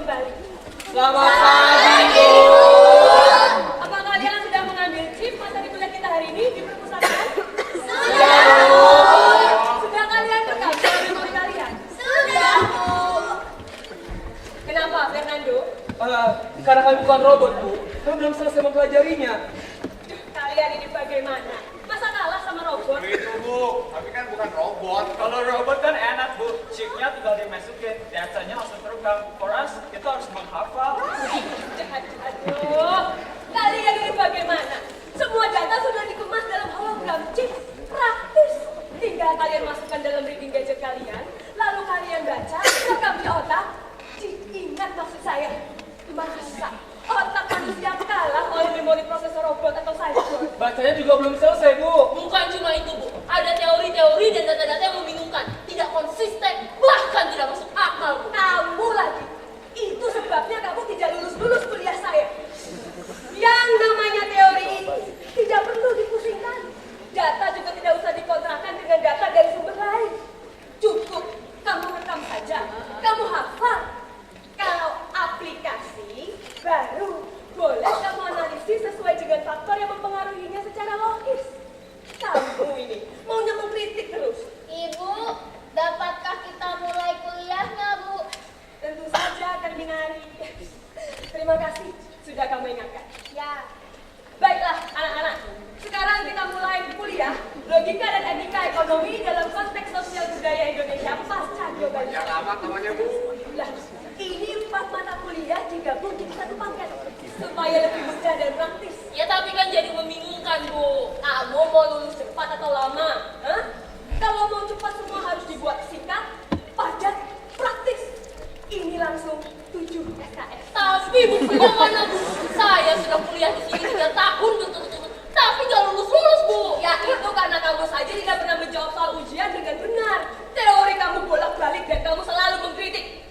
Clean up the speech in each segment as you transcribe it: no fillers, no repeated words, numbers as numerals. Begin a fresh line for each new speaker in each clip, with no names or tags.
kembali.
Selamat pagi, Bu.
Apa kalian sudah mengambil chip materi kuliah kita hari ini di perpustakaan?
Sudah, Bu.
Sudah kalian rekam dalam memori kalian?
Sudah, Bu.
Kenapa, Fernando?
Karena kami bukan robot, Bu. Kami belum selesai mempelajarinya.
Kalian ini bagaimana? Masa kalah sama robot?
Itu Bu, tapi kan bukan robot.
Kalau robot kan enak Bu, chipnya tinggal dimasukin, datanya langsung terekam. For us, kita harus menghafal.
Aduh, kalian ini bagaimana? Semua data sudah dikemas dalam hologram chip praktis. Tinggal kalian masukkan dalam reading gadget kalian, lalu kalian baca, rekam di otak. Ingat maksud saya, masa otak manusia kalah oleh memori prosesor robot atau cyborg?
Bacanya juga belum selesai, Bu.
Bukan cuma itu, Bu. Ada teori-teori dan data-data yang membingungkan, tidak konsisten, bahkan tidak masuk akal, Bu.
Kamu lagi. Itu sebabnya kamu tidak lulus kuliah saya. Yang namanya teori ini tidak perlu dipusingkan. Data juga tidak usah dikontrakan dengan data dari sumber lain. Cukup kamu rekam saja, kamu hafal. Kalau aplikasi baru boleh kamu analisis sesuai dengan faktor yang mempengaruhinya secara logis. Kamu ini maunya mengkritik terus.
Ibu, dapatkah kita mulai kuliahnya, Bu?
Tentu saja akan Minari. Terima kasih sudah kamu ingatkan.
Ya.
Baiklah anak-anak, sekarang kita mulai kuliah logika dan etika ekonomi dalam konteks sosial budaya Indonesia pasca globalisasi.
Yang lama namanya Bu.
Lah, ini 4 mata kuliah digabung jadi satu paket supaya lebih mudah dan praktis.
Ya tapi kan jadi membingungkan, Bu.
Kamu mau lulus cepat atau lama? Hah? Kalau mau cepat semua harus dibuat singkat, padat, praktis. Ini langsung 7 SKS.
Tapi buktinya mana, Bu? Saya sudah kuliah di sini 3 tahun betul-betul, tapi gak lulus-lulus, Bu.
Ya itu karena kamu saja tidak pernah menjawab soal ujian dengan benar. Teori kamu bolak-balik dan kamu selalu mengkritik.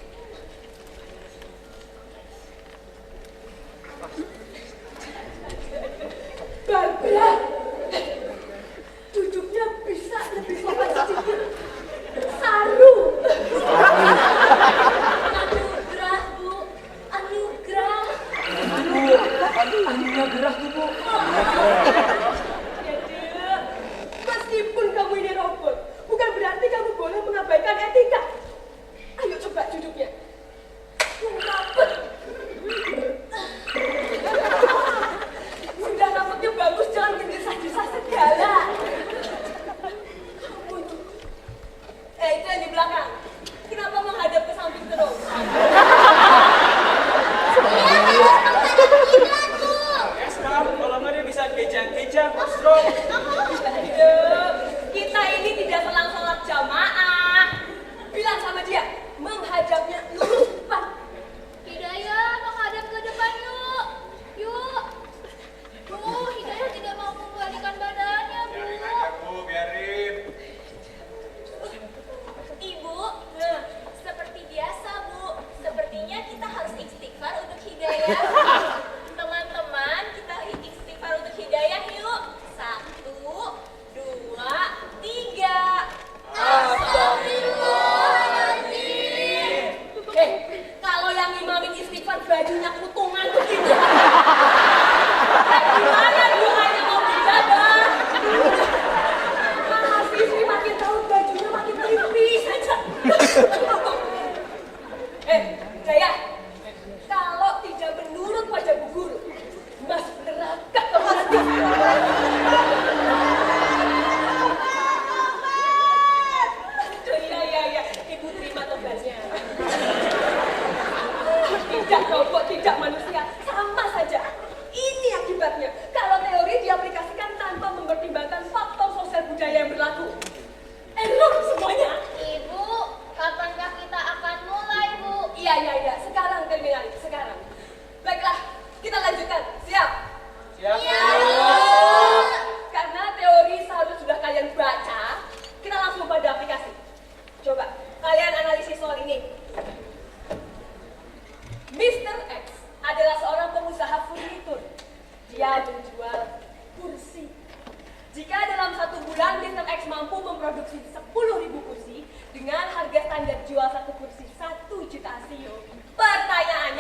Barbara, duduknya bisa lebih sopan sedikit. Saru.
Anugerah, Bu. Anugerah.
Anunya gerah tuh, Bu.
Ya, meskipun kamu ini robot, bukan berarti kamu boleh mengabaikan etika. Ayo coba duduknya. Yang rapet. Sudah rambutnya bagus, jangan gendesah-gendesah segala. Kamu itu. Itu yang di belakang. Kenapa menghadap ke samping terus?
Yes, Mam. Kalau nggak dia bisa kejang-kejang, stroke.
Kita ini tidak selang-selang jamaah. Bilang sama dia, menghadapnya lurus depan.
Hidayah, menghadap ke depan yuk. Yuk. Bu, Hidayah tidak mau membalikan badannya, Bu.
Biarin aja Bu, biarin.
Ibu, seperti biasa, Bu. Sepertinya kita harus istighfar untuk Hidayah. Teman-teman, kita istighfar untuk Hidayah yuk. 1, 2, 3. Astagfirullahaladzim.
Kalau yang imamin istighfar bajunya kutungan begitu. Gimana hubungannya mau dijaga? Mahasiswi makin tahun bajunya makin tipis saja. Jaya, kalau tidak menurut pada Bu Guru, masuk neraka kamu nanti. Iya, Ibu terima tobatnya. Tidak robot, tidak manusia, sama saja. Ini akibatnya kalau teori diaplikasikan tanpa mempertimbangkan faktor sosial budaya yang berlaku. Elok semuanya.
Ibu, kapankah kita akan mulai, Bu?
Iya. Sekarang terminal, sekarang. Baiklah, kita lanjutkan. Siap?
Siap,
Iya.
Bu.
Karena teori seharusnya sudah kalian baca, kita langsung pada aplikasi. Coba, kalian analisis soal ini. Mr. X adalah seorang pengusaha furnitur. Dia menjual kursi. Jika dalam 1 bulan Mr. X mampu memproduksi 10.000 kursi dengan harga standar jual satu kursi 1 juta ASIO, pertanyaannya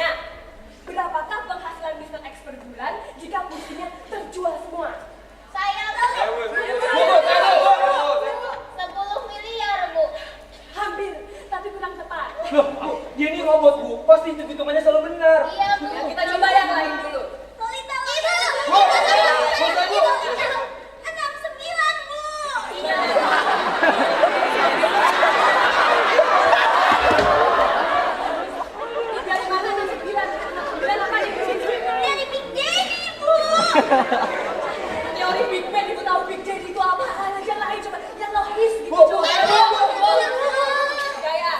robot bu, pasti hitung-hitungannya selalu benar.
Iya, Bu.
Ya, kita coba yang lain dulu.
Lolita,
Bu, selesai bu.
69, Bu.
Iya. Dari mana nih 9? 9 apa nih?
Dari Big Daddy, Bu.
Teori Big Bang, ibu tahu Big Daddy itu apa? Yang lain coba, yang logis gitu.
Bu,
Coba. Gaya.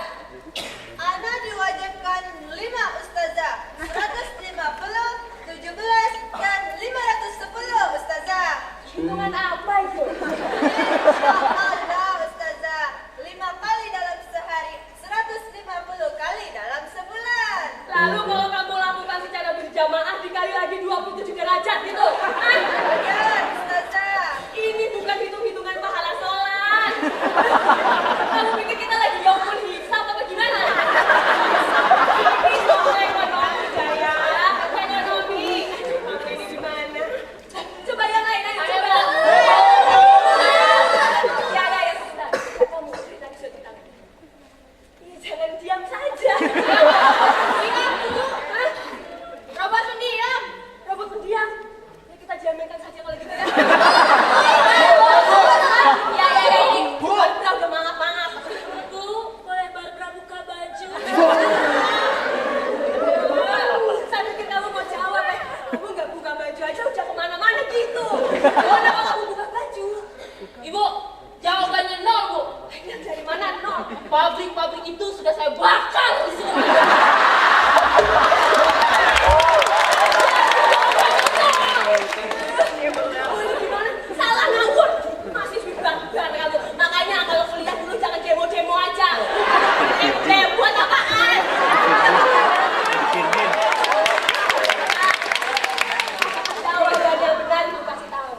Ana diwajibkan 5 ustazah, 150, 17, dan 510 ustazah.
Hitungan apa itu?
Insyaallah ustazah, 5 kali dalam sehari, 150 kali dalam sebulan.
Lalu kalau kamu lakukan secara berjamaah dikali lagi 27 derajat gitu. Hah?
Ya ustazah.
Ini bukan hitung-hitungan pahala sholat. Kamu pikir kita lagi yaumul hisab apa gimana? Itu ekonomi Jaya, ekonomi. Ini gimana? Coba yang lain, ayo coba. Ya, sebentar. Kamu cerita kita. Ih, jangan diam saja. Diam, Bu. Hah? Robot pendiam. Robot pendiam. Ya kita jaminkan saja kalau gitu ya. Ya, ini. Barbara udah mangap-mangap. Bu, boleh Barbara buka baju? Saya pikir kamu mau jawab ya. Kamu nggak buka baju aja udah kemana-mana gitu. Kenapa kamu buka baju?
Ibu, jawabannya nol, Bu.
Yang dari mana nol?
Pabrik-pabrik itu sudah saya bakar di sini.
Oh, ini gimana? Salah ngawur. Masih bangga kamu. Makanya kalau kuliah dulu jangan demo-demo aja. Buat apaan? Jawaban yang benar itu kasih tahu.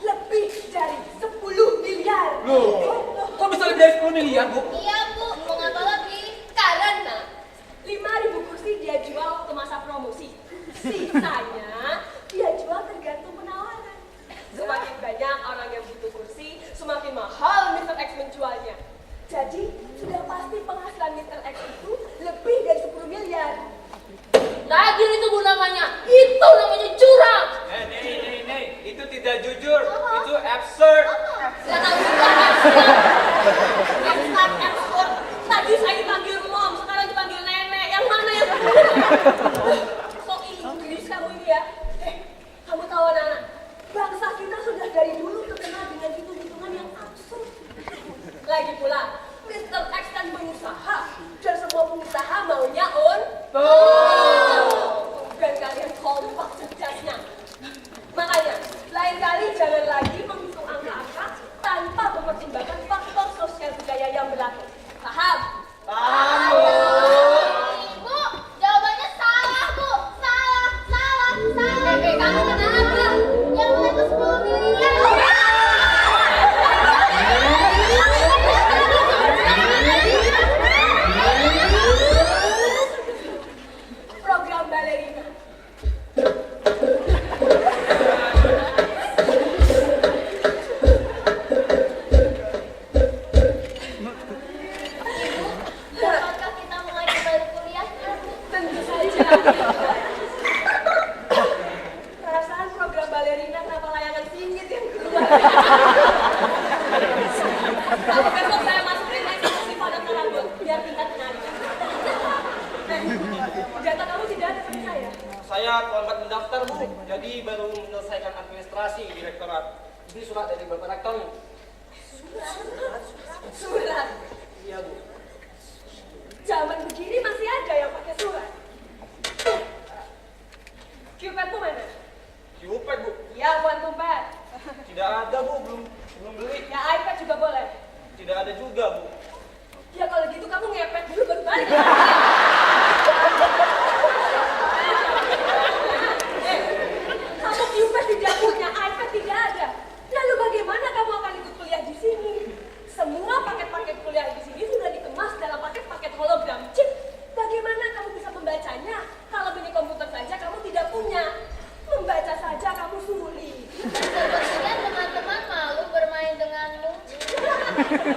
Lebih dari 10 miliar.
Loh, kok bisa lebih dari 10 miliar bu?
Iya, Bu. Mau ngapa lagi?
Karena 5.000 kursi dia jual waktu masa promosi. Sisanya dia jual tergantung penawaran. Semakin banyak orang yang butuh kursi, semakin mahal Mr. X menjualnya. Jadi sudah pasti penghasilan Mr. X itu lebih dari 10 miliar.
Lagi itu Bu namanya. Itu namanya curang.
Nih, itu tidak jujur, itu absurd.
Gak tahu juga ekspor. Tadi saya dipanggil mom, sekarang dipanggil nenek. Yang mana yang sok Inggris kamu ini ya? Kamu tahu anak-anak, bangsa kita sudah dari dulu terkenal dengan hitung-hitungan yang absurd. Lagi pula, Mr. X kan pengusaha, dan semua pengusaha maunya dan kalian kompak cerdasnya. Makanya, lain kali jangan lagi menghitung angka-angka tanpa mempertimbangkan faktor sosial budaya yang berlaku. Paham?
Bu, jawabannya salah, Bu. Salah. Kamu kenapa? Yang benar itu 10 miliar.
Program balerina.
Apakah kita mulai kembali kuliah?
Tentu saja. Perasaan program balerina kenapa layangan singit yang keluar? Kalau besok saya masukin eksekusi pada rambut biar tingkat menari. Data kamu tidak ada seperti saya.
Saya terlambat mendaftar, Bu. Jadi baru menyelesaikan administrasi direktorat. Ini surat dari Bapak Rektor.
Surat.
Iya, Bu.
Zaman begini masih ada yang pakai surat. Qpad mana?
Qpad, Bu.
Ya, buat dompet.
Tidak ada, Bu. Belum beli.
Ya, iPad juga boleh.
Tidak ada juga, Bu.
Ya, kalau gitu kamu ngepet dulu baru balik. Kamu Qpad tidak punya, iPad tidak ada. Lalu bagaimana kamu akan ikut kuliah di sini? Semua paket-paket kuliah di sini sudah dikemas dalam paket-paket hologram chip. Bagaimana kamu bisa membacanya? Kalau mini komputer saja kamu tidak punya. Membaca saja kamu sulit.
Sepertinya teman-teman malu bermain denganmu.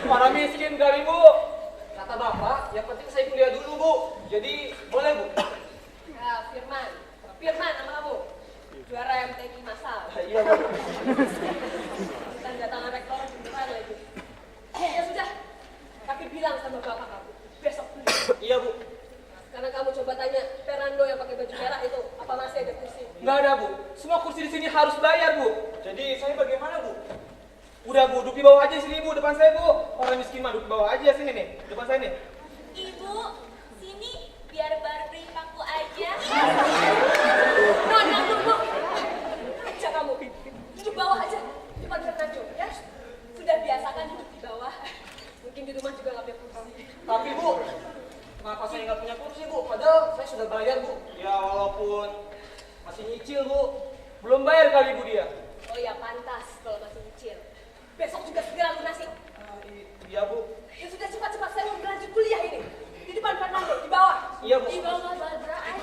Para miskin kali bu.
Kata Bapak, yang penting saya kuliah dulu, Bu. Jadi boleh Bu?
Ya, Firman. Firman nama kamu. Juara MTQ masal.
Iya Bu.
Tanda tangan rektor beneran lagi. Ya sudah. Tapi bilang sama bapak kamu. Besok dulu.
Iya Bu.
Karena kamu coba tanya Fernando yang pakai baju merah itu apa masih ada kursi?
Nggak ada Bu. Semua kursi di sini harus bayar Bu.
Jadi saya bagaimana Bu?
Udah Bu, duduk di bawah aja sini Bu, depan saya Bu. Orang miskin mah duduk di bawah aja sini nih, depan saya nih.
Ibu, sini biar Barbie paku aja.
No. Aja kamu. Duduk bawah aja. Depan Fernando ya. Sudah biasakan duduk di bawah. Mungkin di rumah juga nggak punya kursi.
Tapi Bu, kenapa saya nggak punya kursi Bu? Padahal saya sudah bayar Bu. Ya walaupun masih nyicil Bu.
Belum bayar kali Bu dia.
Oh ya pantas kalau masih kecil. Besok juga segera lunasi.
Iya Bu.
Ya sudah cepat-cepat saya mau berlanjut kuliah ini. Di depan Fernando, di bawah.
Iya Bu.
Di bawah Barbara aja.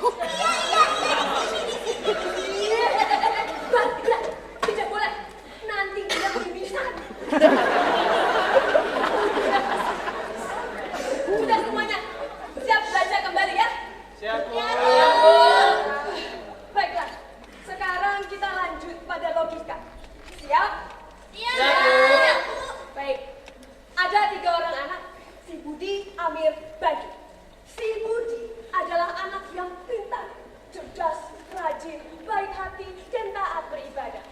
Bang, tidak boleh. Nanti dia pingsan. Sudah semuanya. Siap belajar kembali ya?
Siap Bu.
Baiklah. Sekarang kita lanjut pada logika. Siap?
Iya.
Baik. Ada 3 orang anak. Si Budi, Amir, Bagi. Si Budi adalah anak yang pintar, cerdas, rajin, baik hati, dan taat beribadah.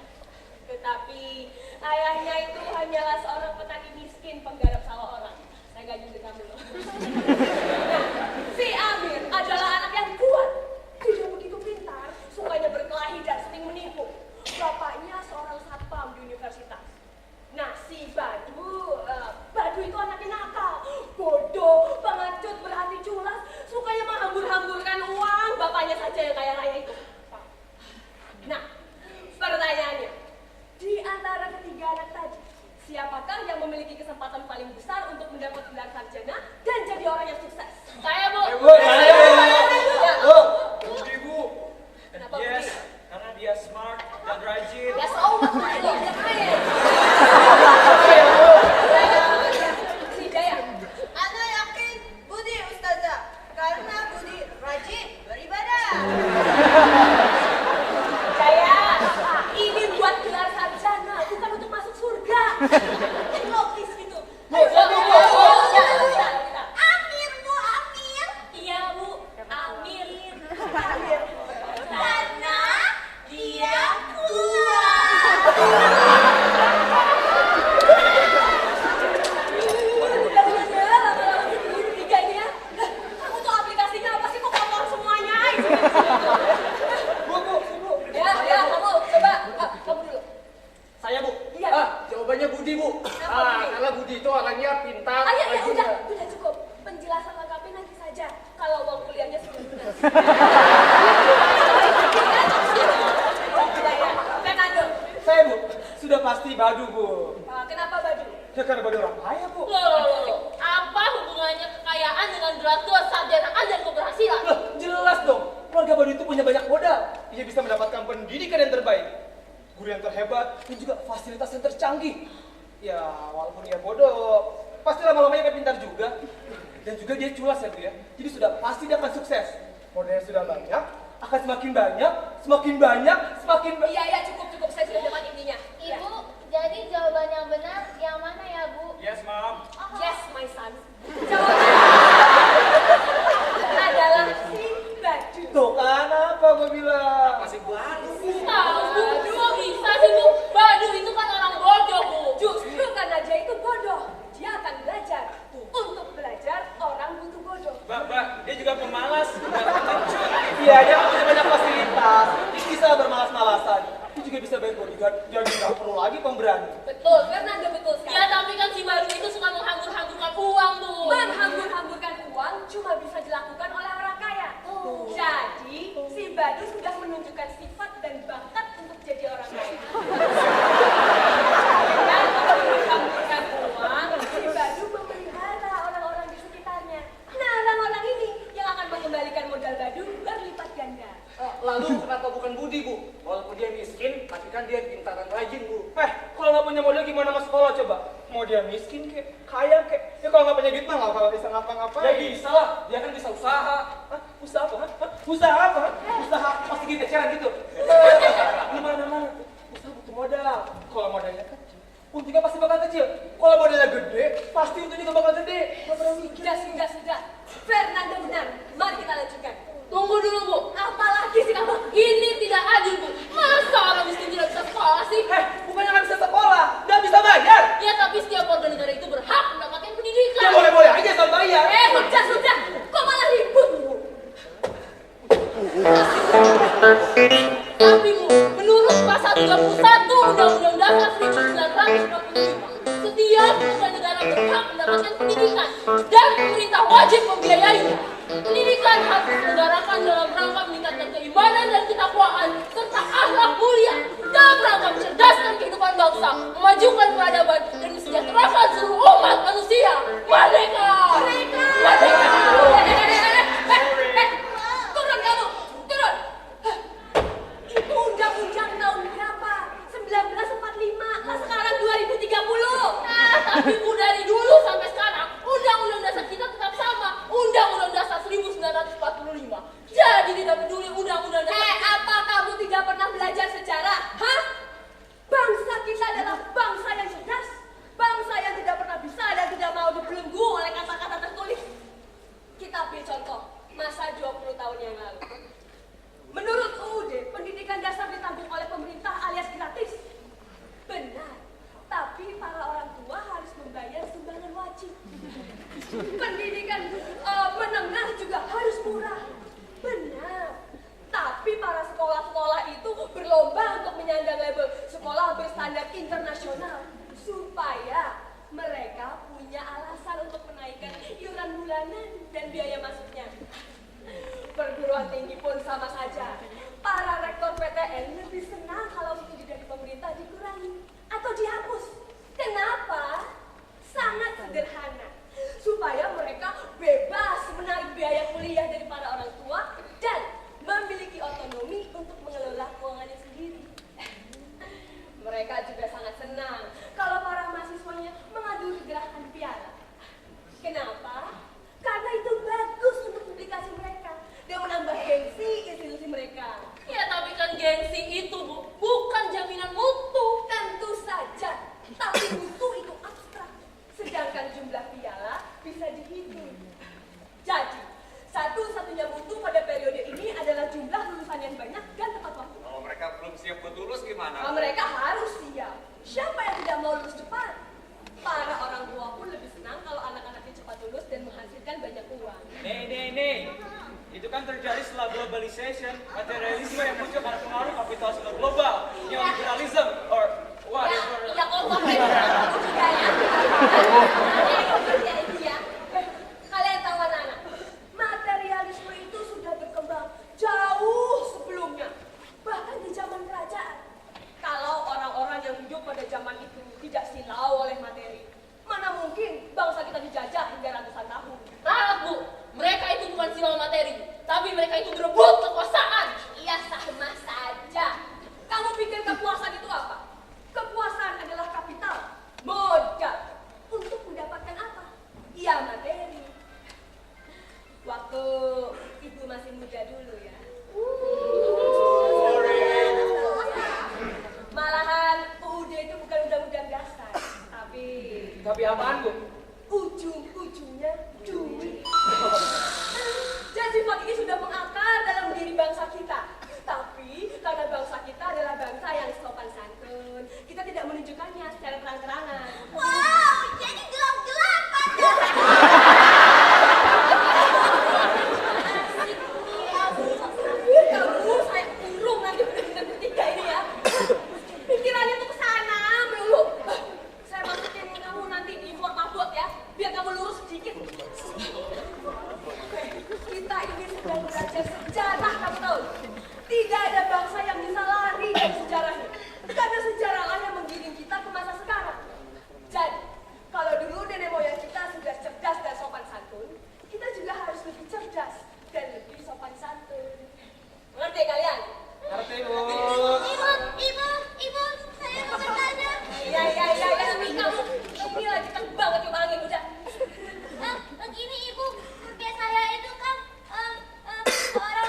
Tetapi ayahnya itu hanyalah seorang petani miskin penggarap sawah orang. Saya nggak nyindir kamu loh. Nah, si Amir adalah anak yang kuat, tidak begitu pintar, sukanya berkelahi dan sering menipu. Bapaknya seorang satpam di universitas. Nah, si Badu itu anaknya nakal, bodoh, pengecut, berhati culas, sukanya menghambur-hamburkan uang, bapaknya saja yang kaya raya itu. Nah, pertanyaannya, di antara ketiga anak tadi, siapakah yang memiliki kesempatan paling besar untuk mendapat gelar sarjana dan jadi orang yang sukses?
Saya Bu.
Ya,
Budi Bu.
kenapa
Yes,
begini?
karena dia smart dan rajin.
Ya, sewot lo, dia keren. Si Jaya,
Ana yakin Budi Ustazah, karena Budi rajin beribadah.
Jaya, ini buat gelar sarjana, bukan untuk masuk surga. Logis gitu. Ya.
Amir Bu, Amir. Iya Bu, Amir.
Amir.
Karena dia kuat.
Kamu tuh aplikasinya apa sih kok kotor semuanya?
Bu.
Ya, kamu coba. Kamu dulu.
Saya Bu.
Iya.
Jawabannya Budi Bu.
Kenapa Budi?
Karena Budi itu orangnya pintar.
Ya
rajin.
udah cukup. Penjelasan lengkapnya nanti saja. Kalau uang kuliahnya sudah lunas. Fernando,
Saya Bu, sudah pasti Badu Bu.
kenapa Badu?
Ya karena Badu orang kaya Bu.
Loh. Apa hubungannya kekayaan dengan gelar tua sarjana dan keberhasilan?
Loh, jelas dong. Keluarga Badu itu punya banyak modal. Ia bisa mendapatkan pendidikan yang terbaik, guru yang terhebat, dan juga fasilitas yang tercanggih. Ya, walaupun ia bodoh, pasti lama-lamanya dia pintar juga. Dan juga dia culas ya Bu ya. Jadi sudah pasti dia akan sukses. Modalnya sudah banyak, akan semakin banyak.
Iya, cukup. Saya sudah dapat intinya.
Ibu, jadi jawaban yang benar yang mana ya Bu?
Yes, Mom.
Yes, my son. Jawabannya adalah si Badu.
Tuh kan apa gue bilang.
Masih baru.
Tahu Bu, kok bisa sih Bu? Badu itu kan orang bodoh Bu.
Justru karena dia itu bodoh, dia akan belajar. Untuk belajar, orang butuh bodoh.
Mbak, dia juga pemalas. Pengecut.
Iya, dia punya banyak fasilitas. Dia bisa bermalas-malasan. Dia juga bisa bayar bodyguard. Jadi nggak perlu lagi pemberani.
Betul, Fernando betul sekali.
Ya tapi kan si Badu itu suka menghambur-hamburkan uang Bu.
Menghambur-hamburkan uang cuma bisa dilakukan oleh orang kaya. Jadi, si Badu sudah menunjukkan sifat dan bakat untuk jadi orang kaya. Dan menghambur-hamburkan uang, si Badu memelihara orang-orang di sekitarnya. Nah, orang-orang ini yang akan mengembalikan modal Badu berlipat ganda.
Lalu kenapa bukan Budi Bu? Walaupun dia miskin, tapi kan dia pintar dan rajin Bu.
Kalau nggak punya modal gimana masuk sekolah coba? Mau dia miskin kek, kaya kek. Ya kalau nggak punya duit mah nggak bakal bisa ngapa-ngapain.
Ya bisa lah, dia kan bisa usaha.
Usaha apa? Usaha pasti gitu-ceran gitu. Gimana? Usaha butuh modal. Kalau modalnya kecil, untungnya pasti bakal kecil. Kalau modalnya gede, pasti untungnya juga bakal gede. Gak pernah mikir.
Sudah. Fernando benar. Mari kita lanjutkan.
Tunggu dulu, Bu. Apalagi sih kamu? Ini tidak adil, Bu. Masa orang miskin tidak bisa sekolah sih?
Bukannya nggak bisa sekolah, nggak bisa bayar.
Ya, tapi setiap warga negara itu berhak mendapatkan pendidikan.
Ya boleh-boleh aja soal bayar.
Sudah. Kok malah ribut, Bu?
Tapi, Bu, menurut pasal 31 Undang-Undang Dasar 1945, setiap warga negara berhak mendapatkan pendidikan dan pemerintah wajib membiayainya. Pendidikan harus diselenggarakan dalam rangka meningkatkan keimanan dan ketakwaan serta akhlak mulia dalam rangka mencerdaskan kehidupan bangsa, memajukan peradaban dan mensejahterakan seluruh umat manusia. Merdeka!
Turun kamu, turun. Itu undang-undang tahun berapa? 1945. Lah sekarang 2030.
Tapi Bu, dari dulu sampai sekarang undang-undang dasar kita tetap sama, Undang-Undang Dasar 1945. Jadi tidak peduli undang-undang dasar.
Apa kamu tidak pernah belajar sejarah? Hah? Bangsa kita adalah bangsa yang cerdas, bangsa yang tidak pernah bisa dan tidak mau dibelenggu oleh kata-kata tertulis. Kita ambil contoh masa 20 tahun yang lalu. Menurut UUD, pendidikan dasar ditanggung oleh pemerintah alias gratis. Benar, tapi para orang tua harus membayar sumbangan wajib. Pendidikan menengah juga harus murah. Benar, tapi para sekolah-sekolah itu berlomba untuk menyandang label sekolah berstandar internasional supaya mereka punya alasan untuk menaikkan iuran bulanan dan biaya masuknya. Perguruan tinggi pun sama saja. Para rektor PTN lebih senang kalau subsidi dari pemerintah dikurangi atau dihapus. Kenapa? Sangat sederhana. Supaya mereka bebas menarik biaya kuliah dari para orang tua dan memiliki otonomi untuk mengelola keuangannya sendiri. Mereka juga sangat senang kalau para mahasiswanya mengadu gerakan piala. Kenapa? Karena itu bagus untuk publikasi mereka dan menambah gengsi institusi mereka.
Ya, tapi kan gengsi itu, Bu, bukan jaminan mutu.
Tentu saja, tapi mutu itu abstrak. Sedangkan jumlah piala bisa dihitung. Jadi, satu-satunya mutu pada periode ini adalah jumlah lulusan yang banyak dan tepat waktu.
Kalau mereka belum siap buat lulus gimana?
Mereka harus siap. Siapa yang tidak mau lulus cepat? Para orang tua pun lebih senang kalau anak-anaknya cepat lulus dan menghasilkan banyak uang.
Nih. Itu kan terjadi setelah globalization, materialisme yang muncul karena pengaruh kapitalisme global, neoliberalism, or whatever.
Ya kotor ya. Kalian tahu anak-anak, materialisme itu sudah berkembang jauh sebelumnya, bahkan di zaman kerajaan. Kalau orang-orang yang hidup pada zaman itu tidak silau oleh materi, mana mungkin bangsa kita dijajah hingga ratusan tahun.
Salah, Bu. Mereka itu bukan silau materi, tapi mereka itu berebut kekuasaan.
Iya, sama saja. Kamu pikir kekuasaan itu apa? Kekuasaan adalah kapital, modal. Untuk mendapatkan apa? Ya, materi. Waktu ibu masih muda dulu ya. Malahan UUD itu bukan undang-undang dasar,
Tapi apaan, Bu?
ujung-ujungnya duit. Dan sifat ini sudah mengakar dalam diri bangsa kita. Tapi karena bangsa kita adalah bangsa yang sopan santun, kita tidak menunjukkannya secara terang-terangan.
Wow, jadi gelap-gelapan.
Kamu saya kurung nanti benar-benar bertiga ini ya. Pikirannya tuh kesana melulu. Saya masukin kamu nanti di mabot ya, biar kamu lurus sedikit. Kita ini sedang belajar sejarah, kamu tahu? Tidak ada bangsa yang bisa lari dari sejarahnya. Karena sejarahlah yang menggiring kita ke masa sekarang. Jadi, kalau dulu nenek moyang kita sudah cerdas dan sopan santun, kita juga harus lebih cerdas dan lebih sopan santun. Mengerti kalian?
Ngerti, Bu.
Ibu, saya mau bertanya.
Iya, tapi kamu ini lagi terbang ke cuma angin udah.
Begini Ibu, kakek saya itu kan orang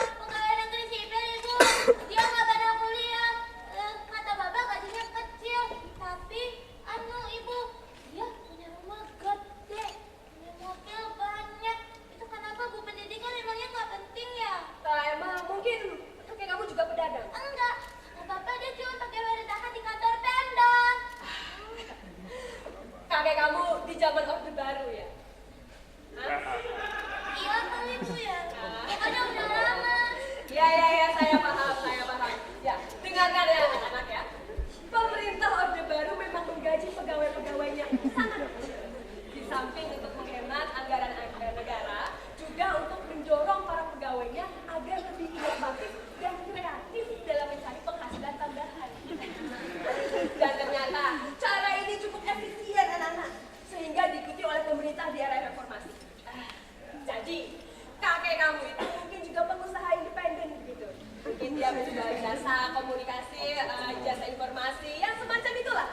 juga jasa komunikasi, jasa informasi, yang semacam itulah.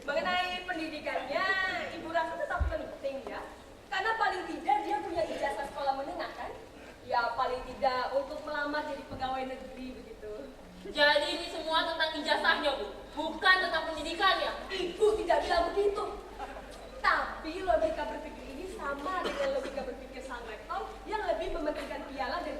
Mengenai pendidikannya, Ibu rasa tetap penting ya. Karena paling tidak dia punya ijazah sekolah menengah kan? Ya paling tidak untuk melamar jadi pegawai negeri begitu.
Jadi ini semua tentang ijazahnya, Bu, bukan tentang pendidikannya.
Ibu tidak bilang begitu. Tapi logika berpikir ini sama dengan logika berpikir sang rektor yang lebih mementingkan piala dan